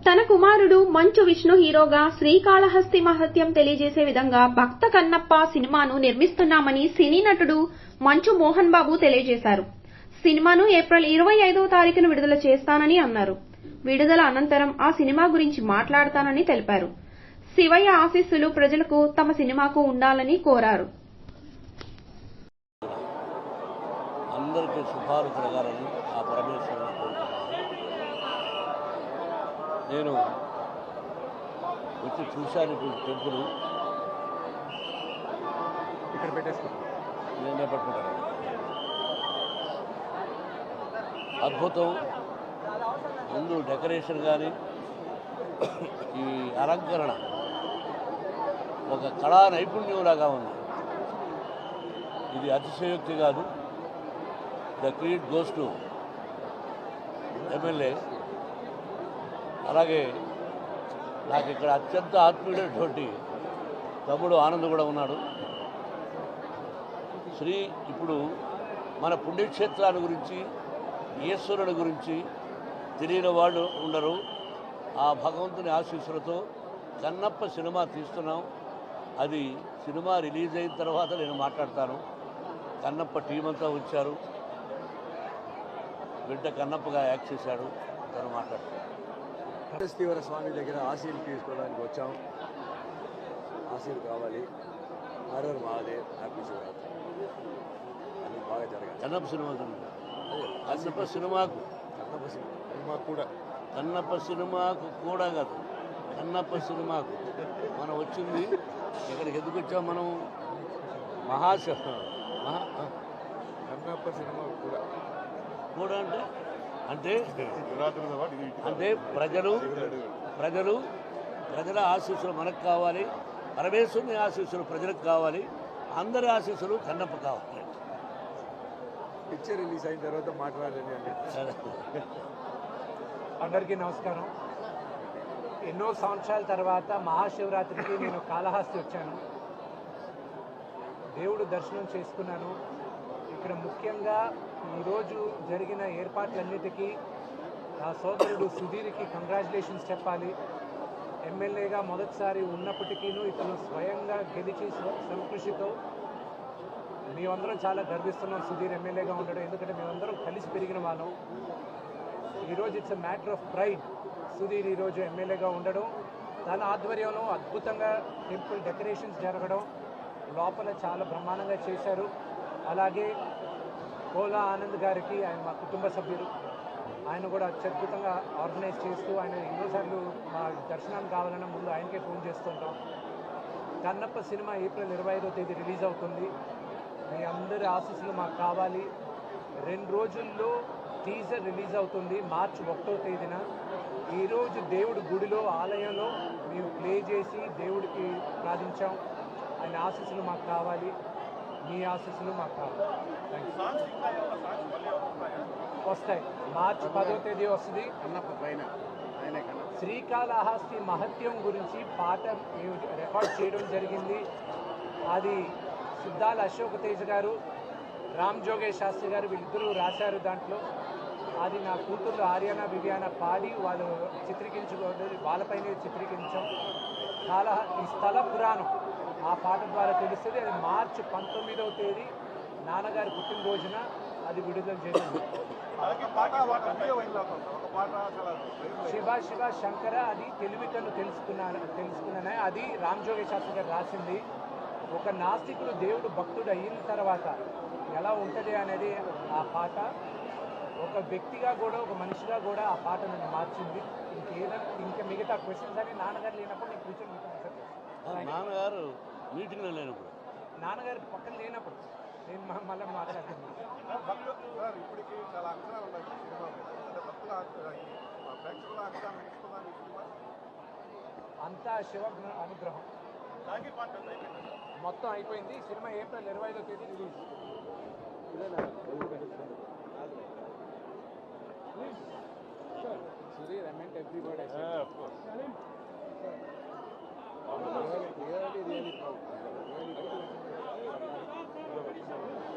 తన కుమారుడు మంచు విష్ణు హీరోగా శ్రీకాళహస్తి మహత్యం తెలియజేసే విధంగా భక్త కన్నప్ప సినిమాను నిర్మిస్తున్నామని సినీ నటుడు మంచు మోహన్ బాబు తెలియజేశారు. సినిమాను ఏప్రిల్ 25వ తారీఖున విడుదల చేస్తానని అన్నారు. విడుదల అనంతరం ఆ సినిమా గురించి మాట్లాడతానని తెలిపారు. శివయ్య ఆశీస్సులు ప్రజలకు తమ సినిమాకు ఉండాలని కోరారు. అందరికీ శుభాలు కలగాలని ఆ పరమేశ్వరుని కోరుకుంటున్నాను. నేను వచ్చి చూశాను ఇప్పుడు టెంపుల్ ఇక్కడ పెట్టేసుకుంటాను. నేనే పట్టుకుంటాను. అద్భుతం. ముందు డెకరేషన్ కానీ ఈ అలంకరణ ఒక కళా నైపుణ్యంలాగా ఉంది. ఇది అతిశయోక్తి కాదు. The credit goes to MLA. అలాగే నాకు ఇక్కడ అత్యంత ఆత్మీయుడైనటువంటి తమ్ముడు ఆనంద్ కూడా ఉన్నాడు. ఇప్పుడు మన పుణ్యక్షేత్రాల గురించి ఈశ్వరుని గురించి తెలియని వాళ్ళు ఉండరు. ఆ భగవంతుని ఆశీస్సులతో కన్నప్ప సినిమా తీస్తున్నాం. అది సినిమా రిలీజ్ అయిన తర్వాత నేను మాట్లాడతాను. కన్నప్ప టీం అంతా వచ్చారు. బిడ్డ కన్నప్పగా యాక్ట్ చేశాడు. తను మాట్లాడతాను. తీవ్ర స్వామి దగ్గర ఆశీలు తీసుకోవడానికి వచ్చాం. ఆశీలు కావాలి. హరర్ మహాదేవ్, హ్యాపీ శివరాత్రి అది బాగా జరగాలి. కన్నప్ప సినిమా కన్నప్ప సినిమాకు కూడా కాదు, కన్నప్ప సినిమాకు మనం వచ్చింది. ఇక్కడికి ఎందుకు వచ్చాం మనం? కన్నప్ప సినిమా కూడా అంటే అంటే ప్రజల ఆశీస్సులు మనకు కావాలి. పరమేశ్వరుని ఆశీస్సులు ప్రజలకు కావాలి. అందరి ఆశీస్సులు కన్నప్ప కావాలి. పిక్చర్ రిలీజ్ అయిన తర్వాత మాట్లాడాలని. అందరికీ నమస్కారం. ఎన్నో సంవత్సరాల తర్వాత మహాశివరాత్రికి నేను కాళహస్తి వచ్చాను. దేవుడు దర్శనం చేసుకున్నాను. ఇక్కడ ముఖ్యంగా ఈరోజు జరిగిన ఏర్పాట్లన్నిటికీ నా సోదరుడు సుధీర్కి కంగ్రాచులేషన్స్ చెప్పాలి. ఎమ్మెల్యేగా మొదటిసారి ఉన్నప్పటికీ ఇతను స్వయంగా గెలిచి సంకృషితో మేమందరం చాలా గర్విస్తున్నాం సుధీర్ ఎమ్మెల్యేగా ఉండడం. ఎందుకంటే మేమందరం కలిసి పెరిగిన వాళ్ళం. ఈరోజు it's a matter of pride. Sudheer ఈరోజు ఎమ్మెల్యేగా ఉండడం, తన ఆధ్వర్యంలో అద్భుతంగా టెంపుల్ డెకరేషన్స్ జరగడం, లోపల చాలా బ్రహ్మాండంగా చేశారు. అలాగే కోలా ఆనంద్ గారికి, ఆయన మా కుటుంబ సభ్యులు, ఆయన కూడా అత్యద్భుతంగా ఆర్గనైజ్ చేస్తూ ఆయన ఎన్నోసార్లు మా దర్శనానికి కావాలన్నా ముందు ఆయనకే ఫోన్ చేస్తుంటాం. కన్నప్ప సినిమా ఏప్రిల్ 25వ తేదీ రిలీజ్ అవుతుంది. మీ అందరి ఆశీస్సులు మాకు కావాలి. 2 రోజుల్లో టీజర్ రిలీజ్ అవుతుంది మార్చి 1వ తేదీన. ఈరోజు దేవుడి గుడిలో ఆలయంలో మేము ప్లే చేసి దేవుడికి ప్రార్థించాం. ఆయన ఆశీస్సులు మాకు కావాలి. మీ ఆశీస్సులు మాకు కావాలి. వస్తాయి. మార్చి 10వ తేదీ వస్తుంది. శ్రీకాళహస్తి మహత్యం గురించి పాట మేము రికార్డ్ చేయడం జరిగింది. అది సిద్ధాల అశోక్ తేజ్ గారు, రామ్ జోగేష్ శాస్త్రి గారు వీళ్ళిద్దరూ రాశారు. దాంట్లో అది నా కూతుర్లు ఆర్యానా వివియానా పాడి వాళ్ళు చిత్రీకరించుకోవడం, వాళ్ళపైనే చిత్రీకరించాం. ఈ స్థల పురాణం ఆ పాట ద్వారా తెలుస్తుంది. అది మార్చి 19వ తేదీ నాన్నగారి పుట్టినరోజున అది విడుదల చేసింది. శివ శివ శంకర అది తెలివితను తెలుసుకున్నానే అది రామ్ జోగేష్ శాస్త్రి గారు రాసింది. ఒక నాస్తికుడు దేవుడు భక్తుడు అయిన తర్వాత ఎలా ఉంటుంది అనేది ఆ పాట. ఒక వ్యక్తిగా కూడా, ఒక మనిషిగా కూడా ఆ పాట నన్ను మార్చింది. ఇంకా మిగతా క్వశ్చన్స్ అని నాన్నగారు లేనప్పుడు నేను కూర్చొని నాన్నగారు మీటింగ్లో లేనప్పుడు, నాన్నగారు పక్కన లేనప్పుడు నేను మళ్ళీ మాట్లాడుతున్నాను. అంతా శివ అనుగ్రహం. మొత్తం అయిపోయింది. సినిమా ఏప్రిల్ 25వ తేదీ release. Sudhir, I meant every word I said. Yeah, of course. Really proud. Really proud.